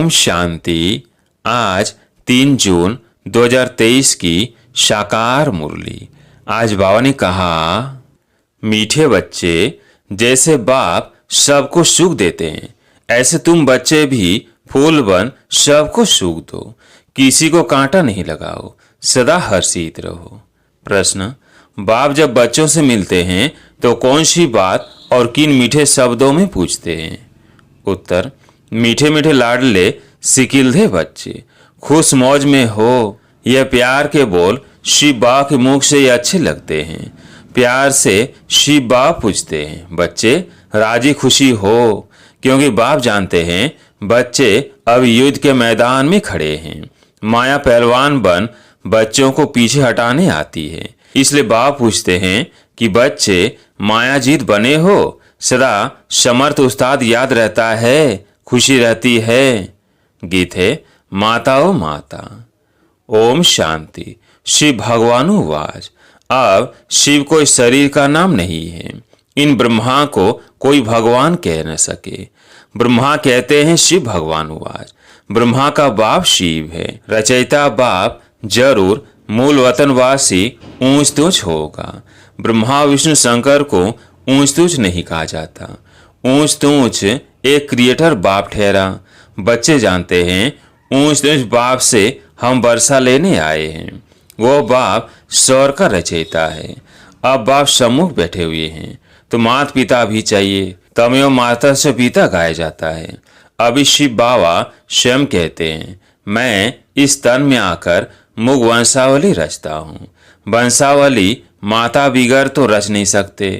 ओम शांति। आज 3 जून 2023 की साकार मुरली। आज बाबा ने कहा, मीठे बच्चे, जैसे बाप सबको सुख देते हैं, ऐसे तुम बच्चे भी फूल बन सबको सुख दो। किसी को कांटा नहीं लगाओ, सदा हर्षित रहो। प्रश्न, बाप जब बच्चों से मिलते हैं तो कौन सी बात और किन मीठे शब्दों में पूछते हैं? उत्तर, मीठे मीठे लाडले सिकिलधे बच्चे, खुश मौज में हो, यह प्यार के बोल शिव बाबा के मुख से ये अच्छे लगते हैं। प्यार से शिव बाबा पूछते हैं, बच्चे राजी खुशी हो, क्योंकि बाप जानते हैं बच्चे अब युद्ध के मैदान में खड़े हैं। माया पहलवान बन बच्चों को पीछे हटाने आती है, इसलिए बाप पूछते हैं कि बच्चे माया जीत बने हो, सदा समर्थ उस्ताद याद रहता है, खुशी रहती है। गीत है, माता ओ माता। ओम शांति। शिव भगवानुवाच। अब शिव कोई शरीर का नाम नहीं है। इन ब्रह्मा को कोई भगवान कह न सके। ब्रह्मा कहते हैं शिव भगवानुवाच। ब्रह्मा का बाप शिव है। रचयिता बाप जरूर मूल वतनवासी ऊंच तूच होगा। ब्रह्मा विष्णु शंकर को ऊंच तूच नहीं कहा जाता। ऊंच तूच एक क्रिएटर बाप ठहरा। बच्चे जानते हैं ऊंच तूच बाप से हम वर्षा लेने आए हैं। वो बाप स्वर का रचयिता है। अब बाप सम्मुख बैठे हुए हैं तो माता पिता भी चाहिए। तमेव माता से पिता गाया जाता है। अभी शिव बाबा स्वयं कहते हैं, मैं इस तन में आकर मुख वंशावली रचता हूँ। वंशावली माता बिगर तो रच नहीं सकते।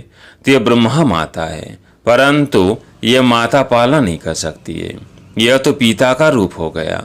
तो यह ब्रह्मा माता है, परंतु यह माता पालन नहीं कर सकती है। यह तो पिता का रूप हो गया,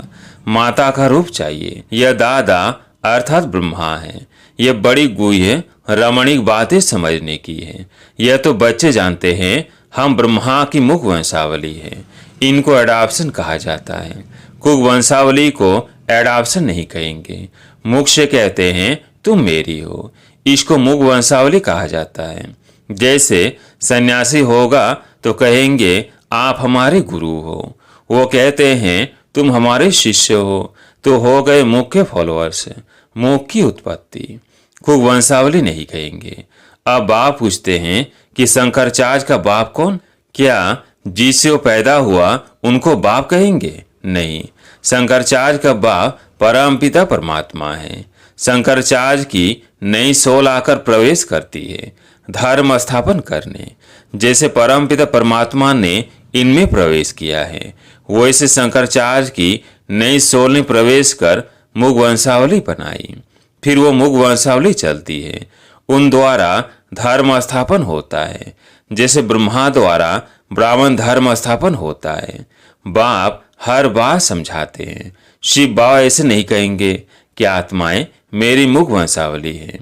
माता का रूप चाहिए। यह दादा अर्थात ब्रह्मा है। यह बड़ी गुह्य रमणीक बातें समझने की है। यह तो बच्चे जानते हैं हम ब्रह्मा की मुख वंशावली है। इनको एडाप्शन कहा जाता है। कुक वंशावली को एडाप्शन नहीं कहेंगे। मुख से कहते हैं तुम मेरी हो, इसको मुख वंशावली कहा जाता है। जैसे सन्यासी होगा तो कहेंगे आप हमारे गुरु हो। वो कहते हैं तुम हमारे शिष्य हो, तो हो गए मुख के फॉलोअर्स, मुख की उत्पत्ति। कुक वंशावली नहीं कहेंगे। अब बाप पूछते हैं कि शंकराचार्य का बाप कौन? क्या जिससे वो पैदा हुआ उनको बाप कहेंगे? नहीं, शंकराचार्य का बाप परमपिता परमात्मा है। शंकराचार्य की नई सोल आकर प्रवेश करती है धर्म स्थापन करने। जैसे परमपिता परमात्मा ने इनमें प्रवेश किया है, वैसे शंकराचार्य की नई सोल ने प्रवेश कर मुख वंशावली बनाई। फिर वो मुख वंशावली चलती है, उन द्वारा धर्म स्थापन होता है। जैसे ब्रह्मा द्वारा ब्राह्मण धर्म स्थापन होता है। बाप हर बात समझाते हैं। शिव बाबा ऐसे नहीं कहेंगे कि आत्माएं मेरी मुख वंशावली है।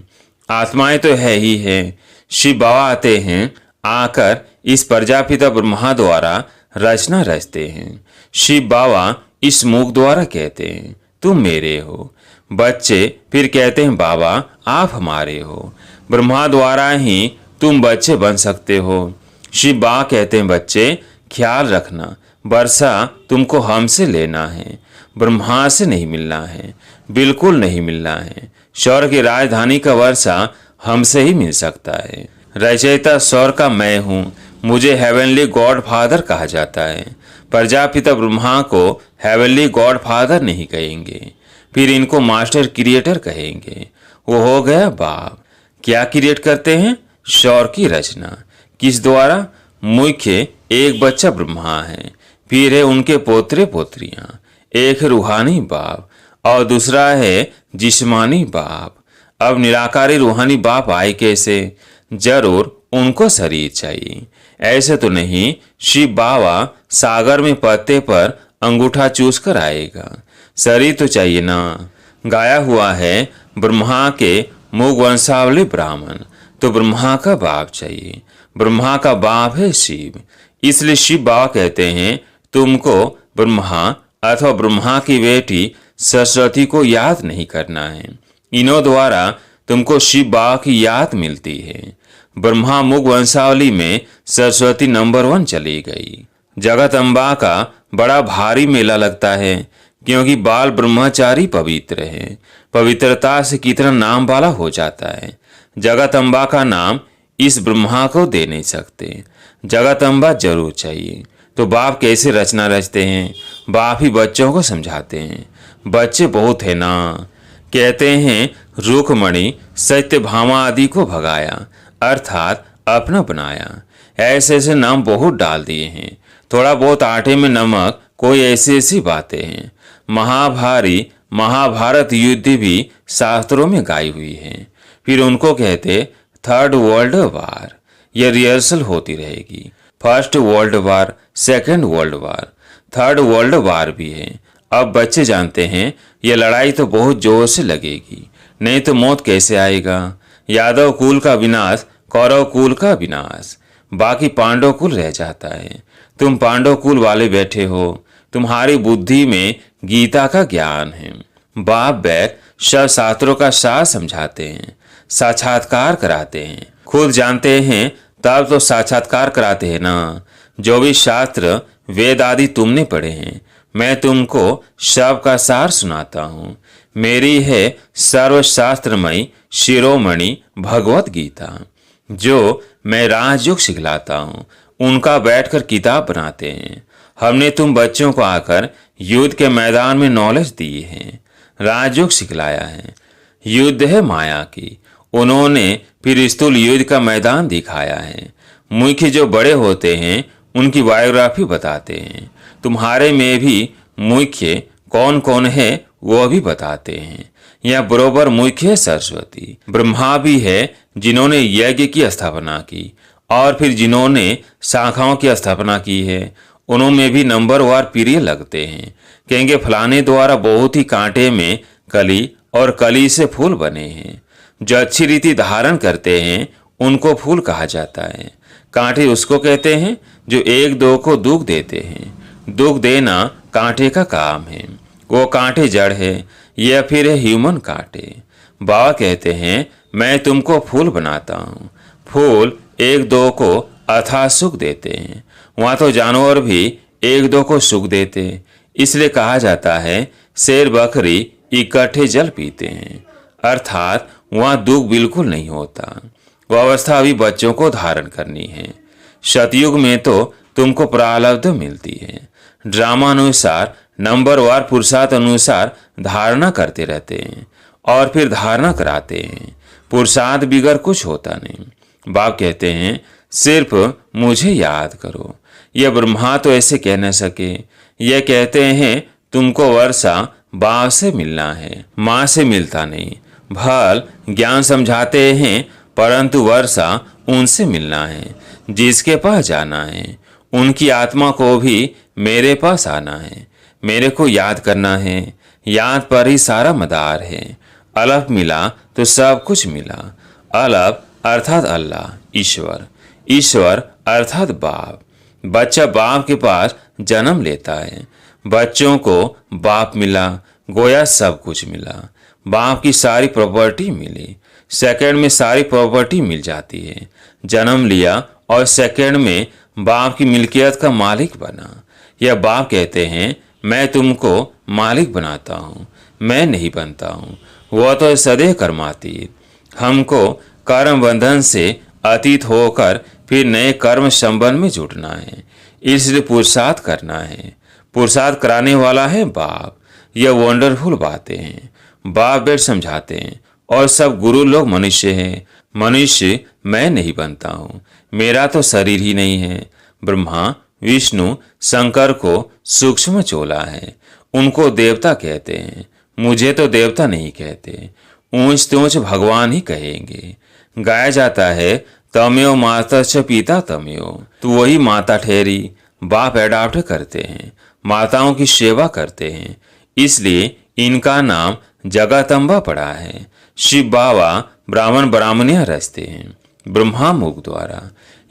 आत्माएं तो है ही है। शिव बाबा आते हैं, आकर इस प्रजापिता ब्रह्मा द्वारा रचना रचते हैं। शिव बाबा इस मुख द्वारा कहते हैं तुम मेरे हो। बच्चे फिर कहते हैं बाबा आप हमारे हो। ब्रह्मा द्वारा ही तुम बच्चे बन सकते हो। शिव बाबा कहते हैं बच्चे ख्याल रखना, वर्षा तुमको हमसे लेना है, ब्रह्मा से नहीं मिलना है, बिल्कुल नहीं मिलना है। स्वर्ग की राजधानी का वर्षा हमसे ही मिल सकता है। रचयिता स्वर्ग का मैं हूँ, मुझे हेवनली गॉड फादर कहा जाता है। प्रजापिता ब्रह्मा को हेवनली गॉड फादर नहीं कहेंगे, फिर इनको मास्टर क्रिएटर कहेंगे। वो हो गया बाप। क्या क्रिएट करते हैं? स्वर्ग की रचना। किस द्वारा? मुख्य एक बच्चा ब्रह्मा है, फिर है उनके पोतरे पोत्रियां। एक है रूहानी बाप और दूसरा है जिस्मानी बाप। अब निराकारी रूहानी बाप आए कैसे? जरूर उनको शरीर चाहिए। ऐसे तो नहीं शिव बाबा सागर में पत्ते पर अंगूठा चूस कर आएगा। शरीर तो चाहिए ना। गाया हुआ है ब्रह्मा के मुख वंशावली ब्राह्मण, तो ब्रह्मा का बाप चाहिए। ब्रह्मा का बाप है शिव, इसलिए शिव बाबा कहते हैं तुमको ब्रह्मा अथवा ब्रह्मा की बेटी सरस्वती को याद नहीं करना है। इन्हों द्वारा तुमको शिव बाबा की याद मिलती है। ब्रह्मा मुख वंशावली में सरस्वती नंबर 1 चली गई। जगदम्बा का बड़ा भारी मेला लगता है, क्योंकि बाल ब्रह्मचारी पवित्र है। पवित्रता से कितना नाम वाला हो जाता है। जगदम्बा का नाम इस ब्रह्मा को दे नहीं सकते। जगदम्बा जरूर चाहिए। तो बाप कैसे रचना रचते हैं? बाप ही बच्चों को समझाते हैं। बच्चे बहुत है ना। कहते हैं रुक्मणी सत्यभामा आदि को भगाया, अर्थात अपना बनाया। ऐसे ऐसे नाम बहुत डाल दिए हैं। थोड़ा बहुत आटे में नमक, कोई ऐसी ऐसी बातें हैं। महाभारत युद्ध भी शास्त्रों में गाई हुई है। फिर उनको कहते थर्ड वर्ल्ड वार। यह रिहर्सल होती रहेगी। First world war, second world war, third world war भी है। अब बच्चे जानते हैं यह लड़ाई तो बहुत जोर से लगेगी, नहीं तो मौत कैसे आएगा। यादव कुल का विनाश, कौरव कुल का विनाश, बाकी पांडव कुल रह जाता है। तुम पांडव कुल वाले बैठे हो, तुम्हारी बुद्धि में गीता का ज्ञान है। बाप बैठ सब शास्त्रों का सार समझाते हैं, साक्षात्कार कराते हैं। खुद जानते हैं तब तो साक्षात्कार कराते हैं ना। जो भी शास्त्र वेद आदि तुमने पढ़े हैं, मैं तुमको सब का सार सुनाता हूँ। मेरी है सर्वशास्त्रमयी शिरोमणि भगवत गीता, जो मैं राजयोग सिखलाता हूँ। उनका बैठकर किताब बनाते हैं। हमने तुम बच्चों को आकर युद्ध के मैदान में नॉलेज दी है, राजयोग सिखलाया है। युद्ध है माया की, उन्होंने फिर स्थूल युद्ध का मैदान दिखाया है। मुख्य जो बड़े होते हैं उनकी बायोग्राफी बताते हैं। तुम्हारे में भी मुख्य कौन कौन है वो भी बताते हैं। यह बरोबर मुख्य है सरस्वती। ब्रह्मा भी है जिन्होंने यज्ञ की स्थापना की, और फिर जिन्होंने शाखाओं की स्थापना की है। उनमें भी नंबरवार पीरियड लगते हैं। कहेंगे फलाने द्वारा बहुत ही कांटे में कली और कली से फूल बने हैं। जो अच्छी रीति धारण करते हैं उनको फूल कहा जाता है। कांटे उसको कहते हैं जो एक दो को दुख देते हैं। दुख देना कांटे का काम है। वो कांटे जड़ है, यह फिर है ह्यूमन कांटे। बाबा कहते हैं मैं तुमको फूल बनाता हूँ। फूल एक दो को अथाह सुख देते हैं। वहाँ तो जानवर भी एक दो को सुख देते। इसलिए कहा जाता है शेर बकरी इकट्ठे जल पीते हैं, अर्थात वहाँ दुख बिल्कुल नहीं होता। वह अवस्था अभी बच्चों को धारण करनी है। सतयुग में तो तुमको प्रारब्ध मिलती है। ड्रामा अनुसार नंबरवार पुरुषार्थ अनुसार धारणा करते रहते हैं और फिर धारणा कराते हैं। पुरुषार्थ बिगड़ कुछ होता नहीं। बाप कहते हैं सिर्फ मुझे याद करो। यह ब्रह्मा तो ऐसे कह न सके। यह कहते हैं तुमको वर्षा बाप से मिलना है, माँ से मिलता नहीं। भल ज्ञान समझाते हैं, परंतु वर्षा उनसे मिलना है जिसके पास जाना है। उनकी आत्मा को भी मेरे पास आना है, मेरे को याद करना है। याद पर ही सारा मदार है। अलफ मिला तो सब कुछ मिला। अलफ अर्थात अल्लाह, ईश्वर। ईश्वर अर्थात बाप। बच्चा बाप के पास जन्म लेता है। बच्चों को बाप मिला, गोया सब कुछ मिला। बाप की सारी प्रॉपर्टी मिली। सेकंड में सारी प्रॉपर्टी मिल जाती है। जन्म लिया और सेकंड में बाप की मिल्कियत का मालिक बना। यह बाप कहते हैं मैं तुमको मालिक बनाता हूँ, मैं नहीं बनता हूँ। वह तो सदैव कर्मातीत। हमको कर्म बंधन से अतीत होकर फिर नए कर्म संबंध में जुटना है। इसलिए पुरुषार्थ करना है। पुरुषार्थ कराने वाला है बाप। यह वंडरफुल बातें हैं। बाप बैठ समझाते हैं। और सब गुरु लोग मनुष्य हैं। मनुष्य मैं नहीं बनता हूँ, मेरा तो शरीर ही नहीं है। ब्रह्मा विष्णु शंकर को सूक्ष्म चोला है, उनको देवता कहते हैं। मुझे तो देवता नहीं कहते, ऊंच तूंच भगवान ही कहेंगे। गाया जाता है तमेव माता च पिता तमेव, तो वही माता ठहरी। बाप एडाप्ट करते हैं, माताओं की सेवा करते हैं, इसलिए इनका नाम जगदम्बा पड़ा है। शिव बाबा ब्राह्मण ब्राह्मणियां रचते हैं ब्रह्मा मुख द्वारा।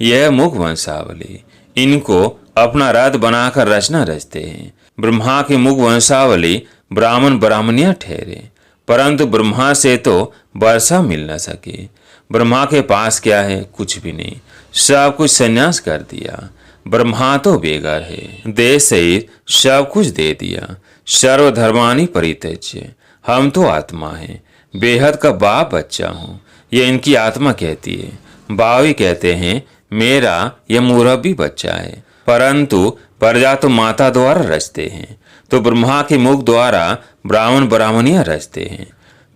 यह मुख वंशावली, इनको अपना रथ बनाकर रचना रचते हैं। ब्रह्मा की मुख वंशावली ब्राह्मण ब्राह्मणियां ठहरे, परंतु ब्रह्मा से तो वर्षा मिल न सके। ब्रह्मा के पास क्या है? कुछ भी नहीं, सब कुछ संन्यास कर दिया। ब्रह्मा तो बेगर है, दे सहित सब कुछ दे दिया। सर्वधर्मानि परित्यज्य, हम तो आत्मा है, बेहद का बाप बच्चा हूँ, ये इनकी आत्मा कहती है। बावी कहते हैं मेरा यह मुरब्बी बच्चा है, परंतु प्रजा तो माता द्वारा रचते हैं, तो ब्रह्मा के मुख द्वारा ब्राह्मण ब्राह्मणियां रचते हैं।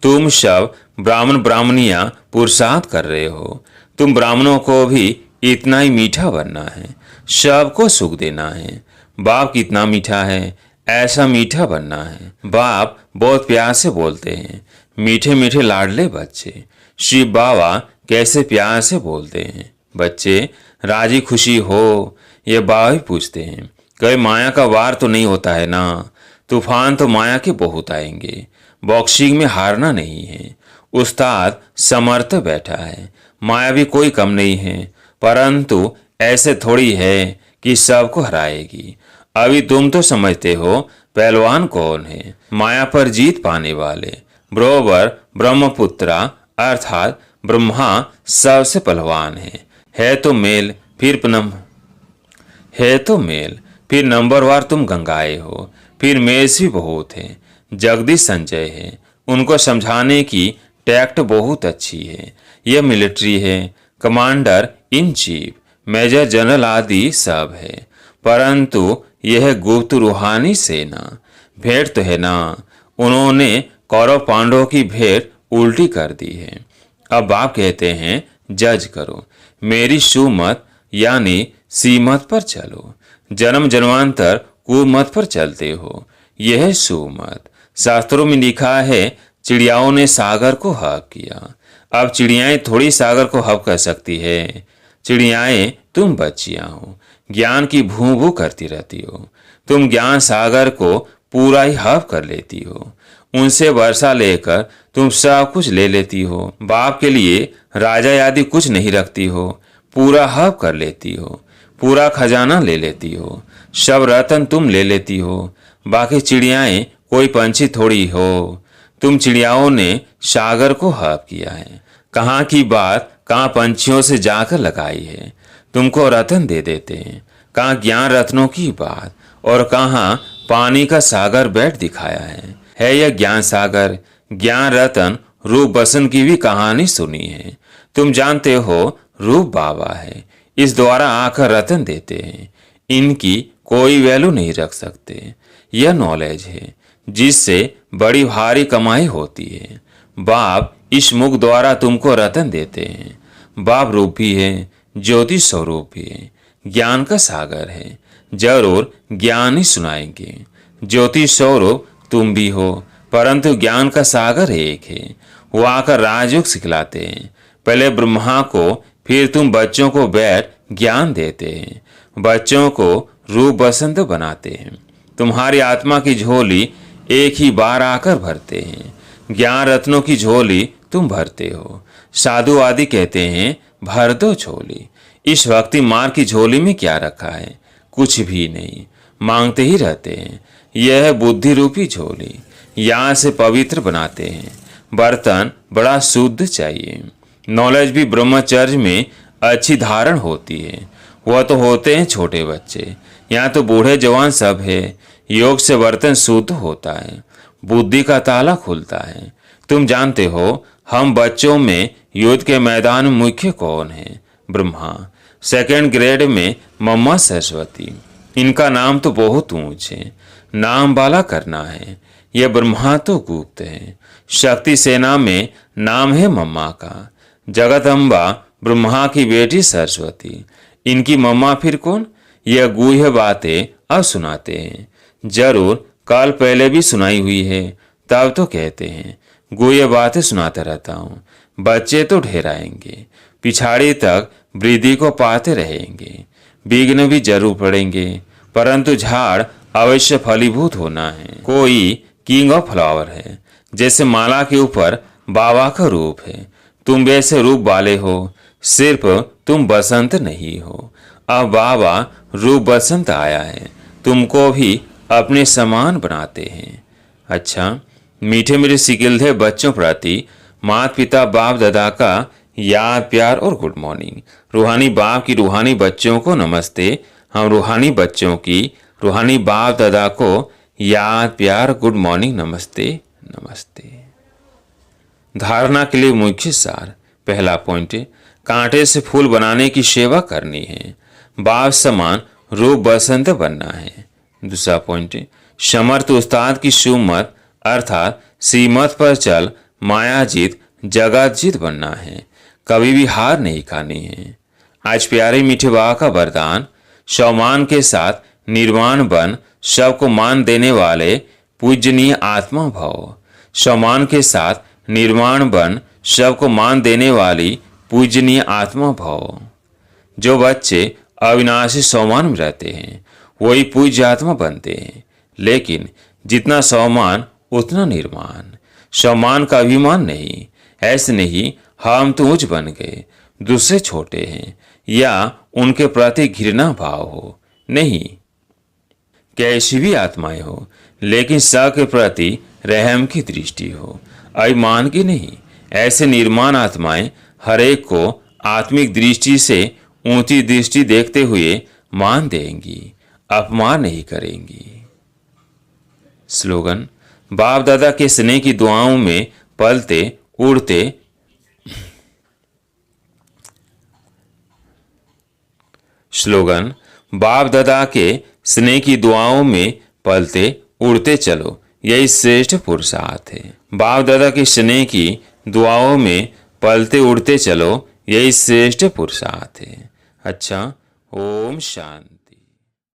तुम सब ब्राह्मण ब्राह्मणियां पुरुषार्थ कर रहे हो। तुम ब्राह्मणों को भी इतना ही मीठा बनना है, सबको सुख देना है। बाप कितना मीठा है, ऐसा मीठा बनना है। बाप बहुत प्यार से बोलते हैं, मीठे मीठे लाडले बच्चे। शिव बाबा कैसे प्यार से बोलते हैं, बच्चे राजी खुशी हो, ये बाबा ही पूछते हैं। कभी माया का वार तो नहीं होता है ना, तूफान तो माया के बहुत आएंगे, बॉक्सिंग में हारना नहीं है। उस्ताद समर्थ बैठा है, माया भी कोई कम नहीं है, परंतु ऐसे थोड़ी है कि सबको हराएगी। अभी तुम तो समझते हो पहलवान कौन है, माया पर जीत पाने वाले। बरोबर ब्रह्मपुत्रा अर्थात ब्रह्मा सबसे पहलवान है तो मेल, फिर नंबरवार तुम गंगाए हो, फिर मेष भी बहुत है। जगदीश संजय है, उनको समझाने की टैक्ट बहुत अच्छी है। यह मिलिट्री है, commander in chief, major general आदि सब है, परंतु यह गुप्त रूहानी सेना। भेंट तो है ना, उन्होंने कौरव पांडवों की भेंट उल्टी कर दी है। अब बाप कहते हैं जज करो, मेरी सुमत यानी सीमत पर चलो। जन्म जन्मांतर कुमत पर चलते हो, यह सुमत। शास्त्रों में लिखा है चिड़ियाओं ने सागर को हक किया। अब चिड़ियाएं थोड़ी सागर को हक कर सकती है। चिड़ियाएं तुम बच्चियां हो, ज्ञान की भू भू करती रहती हो। तुम ज्ञान सागर को पूरा ही हक कर लेती हो, उनसे वर्षा लेकर तुम सब कुछ ले लेती हो। बाप के लिए राजा आदि कुछ नहीं रखती हो, पूरा हक कर लेती हो, पूरा खजाना ले लेती हो, सब रतन तुम ले लेती हो। बाकी चिड़ियाएं कोई पंछी थोड़ी हो, तुम चिड़ियाओं ने सागर को हक किया है। कहाँ की बात कहाँ पंछियों से जाकर लगाई है, तुमको रतन दे देते हैं। कहाँ ज्ञान रत्नों की बात और कहाँ पानी का सागर बैठ दिखाया है यह ज्ञान सागर। ज्ञान रतन रूप बसंत की भी कहानी सुनी है, तुम जानते हो रूप बाबा है, इस द्वारा आकर रतन देते हैं, इनकी कोई वैल्यू नहीं रख सकते। यह नॉलेज है जिससे बड़ी भारी कमाई होती है। बाप इस मुख द्वारा तुमको रतन देते हैं। बाप रूप भी है, ज्योति स्वरूप भी है, ज्ञान का सागर है, जरूर ज्ञान ही सुनाएंगे। ज्योति स्वरूप तुम भी हो, परंतु ज्ञान का सागर एक है, वो आकर राजयोग सिखलाते हैं। पहले ब्रह्मा को, फिर तुम बच्चों को बैठ ज्ञान देते हैं, बच्चों को रूप बसंत बनाते हैं। तुम्हारी आत्मा की झोली एक ही बार आकर भरते हैं, ज्ञान रत्नों की झोली तुम भरते हो। साधु आदि कहते हैं भर दो झोली। इस भक्ति मार्ग की झोली में क्या रखा है, कुछ भी नहीं, मांगते ही रहते हैं। यह है बुद्धि रूपी झोली, यहाँ से पवित्र बनाते हैं। बर्तन बड़ा शुद्ध चाहिए। नॉलेज भी ब्रह्मचर्य में अच्छी धारण होती है, वह तो होते हैं छोटे बच्चे, यहाँ तो बूढ़े जवान सब है। योग से बर्तन शुद्ध होता है, बुद्धि का ताला खुलता है। तुम जानते हो हम बच्चों में युद्ध के मैदान में मुख्य कौन है, ब्रह्मा। सेकंड ग्रेड में मम्मा सरस्वती, इनका नाम तो बहुत ऊंच है, नाम वाला करना है। यह ब्रह्मा तो गुप्त है। शक्ति सेना में नाम है मम्मा का। जगदम्बा ब्रह्मा की बेटी सरस्वती, इनकी मम्मा फिर कौन। यह गुह्य बातें अब सुनाते हैं, जरूर कल पहले भी सुनाई हुई है, तब तो कहते हैं गुह्य बातें सुनाते रहता हूँ। बच्चे तो ढेराएंगे, पिछाड़ी तक वृद्धि को पाते रहेंगे, विघ्न भी जरूर पड़ेंगे, परंतु झाड़ अवश्य फलीभूत होना है। कोई किंग ऑफ फ्लावर है, जैसे माला के ऊपर बाबा का रूप है, तुम वैसे रूप वाले हो, सिर्फ तुम बसंत नहीं हो। अब बाबा रूप बसंत आया है, तुमको भी अपने समान बनाते हैं। अच्छा, मीठे मीठे सिकिलधे बच्चों प्रति माता पिता बाप दादा का याद प्यार और गुड मॉर्निंग। रूहानी बाप की रूहानी बच्चों को नमस्ते। हम रूहानी बच्चों की रूहानी बाप दादा को याद प्यार गुड मॉर्निंग नमस्ते नमस्ते। धारणा के लिए मुख्य सार। पहला पॉइंट, कांटे से फूल बनाने की सेवा करनी है, बाप समान रूप बसंत बनना है। दूसरा पॉइंट, समर्थ उस्ताद की सुमत अर्थात सीमत पर चल माया जीत जगत जीत बनना है, कभी भी हार नहीं खानी है। आज प्यारे मीठे बाबा का वरदान, सम्मान के साथ निर्वाण बन सबको मान देने वाले पूजनीय आत्मा भव। सम्मान के साथ निर्वाण बन सबको मान देने वाली पूजनीय आत्मा भव। जो बच्चे अविनाशी सम्मान में रहते हैं वही पूज्य आत्मा बनते हैं, लेकिन जितना सम्मान उतना निर्माण। सम्मान का अभिमान नहीं, ऐसे नहीं हम तो उच्च बन गए, दूसरे छोटे हैं, या उनके प्रति घृणा भाव हो, नहीं। कैसी भी आत्माएं हो, लेकिन सबके प्रति रहम की दृष्टि हो, अभिमान की नहीं। ऐसे निर्माण आत्माएं हरेक को आत्मिक दृष्टि से ऊंची दृष्टि देखते हुए मान देंगी, अपमान नहीं करेंगी। स्लोगन, बाप दादा के स्नेह की दुआओं में पलते उड़ते स्लोगन, बाप दादा के स्नेह की दुआओं में पलते उड़ते चलो, यही श्रेष्ठ पुरुषार्थ है। बाप दादा के स्नेह की दुआओं में पलते उड़ते चलो, यही श्रेष्ठ पुरुषार्थ है। अच्छा, ओम शांति।